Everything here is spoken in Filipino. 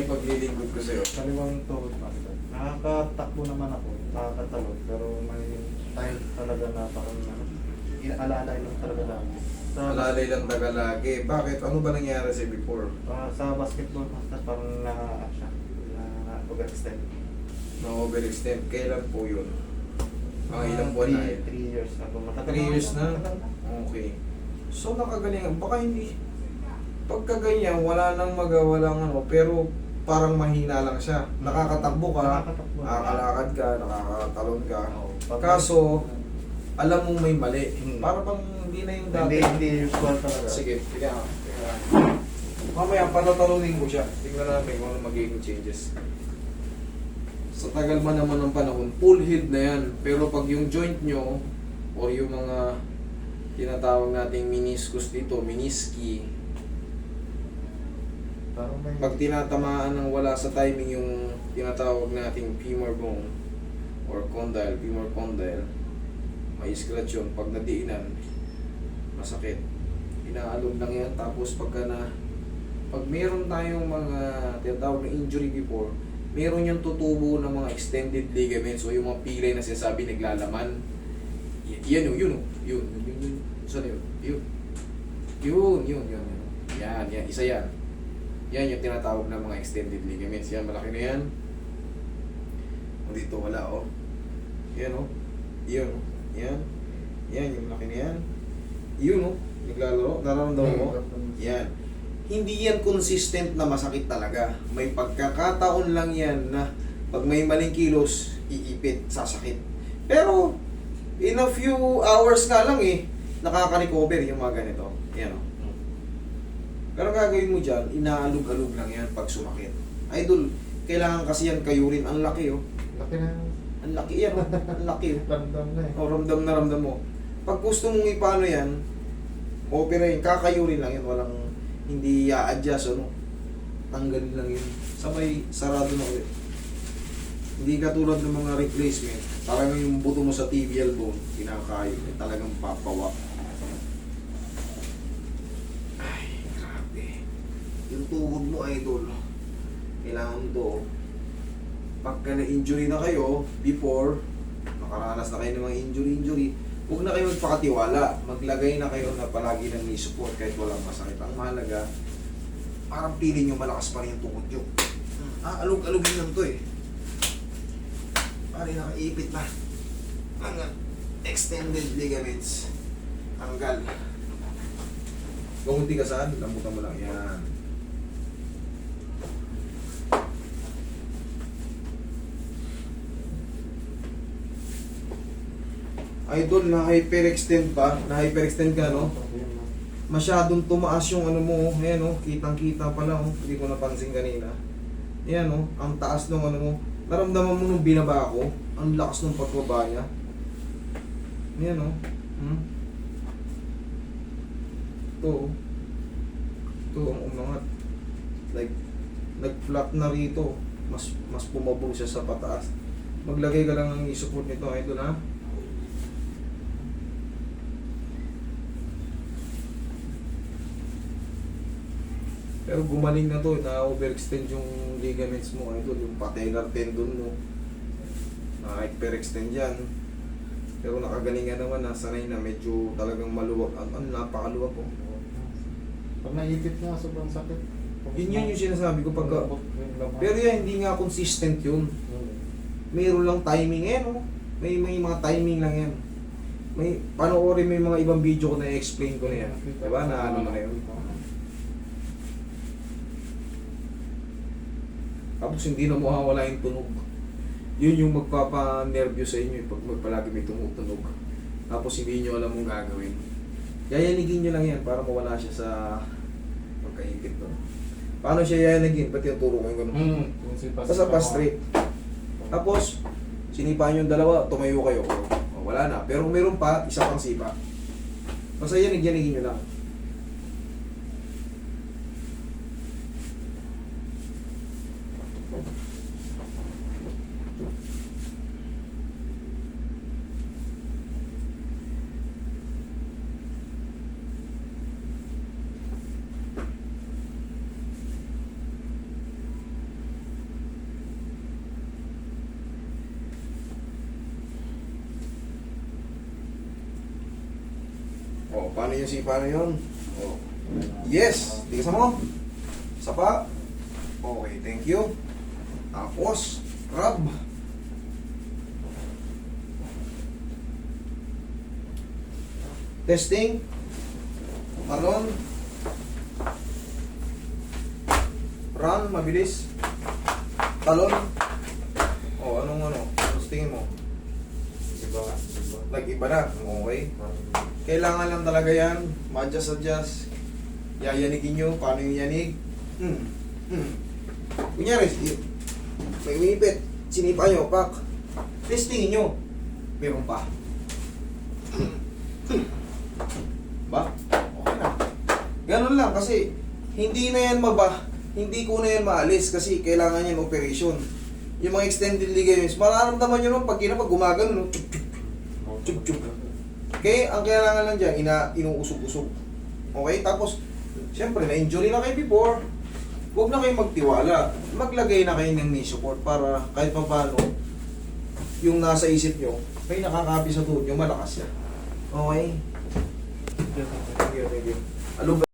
yung paglilingkod ko sa'yo. Kaliwang tuhod, master. Nakakatakbo naman ako, nakakatalon, pero may time talaga na parang inaalalay lang talaga lagi. Alalay lang taga lagi. Bakit? Ano ba nangyari sa'yo before? Sa basketball, master, parang siya, na-overextend. Na-overextend. Kailan po yun? Mga ilang buwan na yun? 3 years na po. 3 years na? Okay. So nakagaling. Baka hindi. Pagka ganyan, wala nang magawa lang ano, pero parang mahina lang siya. Nakakatakbo ka, Nakakatakbo. nakakalakad ka, nakakatalon ka. Oo. Kaso, alam mong may mali. Hmm. Para bang hindi na yung dati. Hindi usual talaga. Sige, tika nga. Mamaya, patatalunin ko siya. Tingnan natin kung ano magiging changes. Sa tagal man naman ng panahon, full healed na yan. Pero pag yung joint nyo, or yung mga tinatawag nating meniscus dito, meniski, Parang may... pag tinatamaan ng wala sa timing yung tinatawag nating femur bone or condyle, femur condyle, may scratch yun. Pag nadiinan, masakit. Inaalog lang yan. Tapos pag meron tayong mga tinatawag na injury before, meron yung tutubo ng mga extended ligaments o yung mga pilay na sinasabi naglalaman. Yan yun. Saan yun? Yun. Yan, isa yan. Yan yung tinatawag na mga extended ligaments. Yan, malaki na yan. O dito, wala, oh. Yan, oh. Yan, oh. Yan, yung malaki na yan. Yun, oh. Naglalaro. Nararamdaman mo? Yan. Hindi yan consistent na masakit talaga. May pagkakataon lang yan na pag may maling kilos, iipit, sasakit. Pero, in a few hours nga lang nakaka-recover yung mga ganito. Yan o. Pero gagawin mo dyan, inaalog-alog lang yan pag sumakit. Idol, kailangan kasi yan kayurin. Ang laki Laki na. Ang laki yan o. Ang laki o. Ramdam na eh. O, ramdam na ramdam mo. Pag gusto mong ipano yan, operahin, kakayurin lang yan. Walang, hindi i-adjust tanggalin lang yun. Sabay, sarado na ulit. Hindi katulad ng mga replacement. Parang yung buto mo sa tibial bone, kinakayo. Talagang papawa. Ay, grabe. Yung tuhod mo, idol. Kailangan to. Pagka na-injury na kayo, before, nakaranas na kayo ng mga injury, huwag na kayo magpakatiwala. Maglagay na kayo na palagi ng knee support kahit walang masakit. Ang mahalaga, parang pili nyo malakas pa rin yung tuhod nyo. Alog-alogin lang to eh. Parang nakaipit na. Ang extended ligaments. Tanggal. Kung hindi ka saan, lambutan mo lang. Yan. Idol, na-hyperextend pa. Na-hyperextend ka, no? Masyadong tumaas yung ano mo. Ayan, no? Kitang-kita pala, oh. Hindi ko napansin kanina. Ayan, no? Ang taas ng ano mo. Naramdaman mo nung binaba ako. Ang lakas ng pagbaba niya. Ayan, no? Ito, oh. Ito, ang umangat. Like, nag-flat na rito. Mas pumabog siya sa pataas. Maglagay ka lang ng i-support nito, idol, ha? Pero gumaling na to, na-overextend yung ligaments mo, idol, yung patellar tendon mo. Na-hyperextend yan. Pero nakagaling nga naman, nasanay na, medyo talagang maluwag. Ang napakaluwag po. Pag naipit nga, sobrang sakit. Yun yung sinasabi ko pagka... Pero yan, hindi nga consistent yun. Mayroon lang timing no? May mga timing lang yan. May, panoorin mo yung mga ibang video ko na i-explain ko na yan. Diba? Na ano na yun. Tapos hindi na mawawala yung tunog. Yun yung magpapa-nervyo sa inyo pag magpalagi may tumutunog. Tapos hindi nyo alam mong gagawin. Yayanigin nyo lang yan para mawala siya sa pagkaipit. No? Paano siya yayanigin? Ba't yung turo ko yung gano'n? Basta pa straight. Tapos, sinipa nyo yung dalawa, tumayo kayo. O, wala na. Pero meron pa, isa pang sipa. Basta yanigin nyo lang. Paano yung sipa na yun? Oh. Yes! Tigasan mo. Isa pa. Okay, thank you. Tapos, rub. Testing. Talon. Run, mabilis. Talon. O, anong ano? Ano tingin mo? Iba, iba. Nag-iba na. Okay. Kailangan lang talaga yan. Ma-adjust. Yayanigin nyo. Paano yung yanig? Kunyari, may umipit. Sinipa nyo. Pak. Testingin nyo. Meron pa. Ba? Okay na. Ganun lang kasi hindi na yan hindi ko na yan maalis kasi kailangan yan operation. Yung mga extended ligaments, mararamdaman nyo nun pag gumagano, no? Chup, chup. Okay, ang kailangan lang dyan, inuusog-usog. Okay, tapos, syempre, na-injury na kayo before. Huwag na kayo magtiwala. Maglagay na kayo ng knee support para kahit pa paano, yung nasa isip nyo, may nakakapi sa tuhod nyo, malakas yan. Okay? Thank you.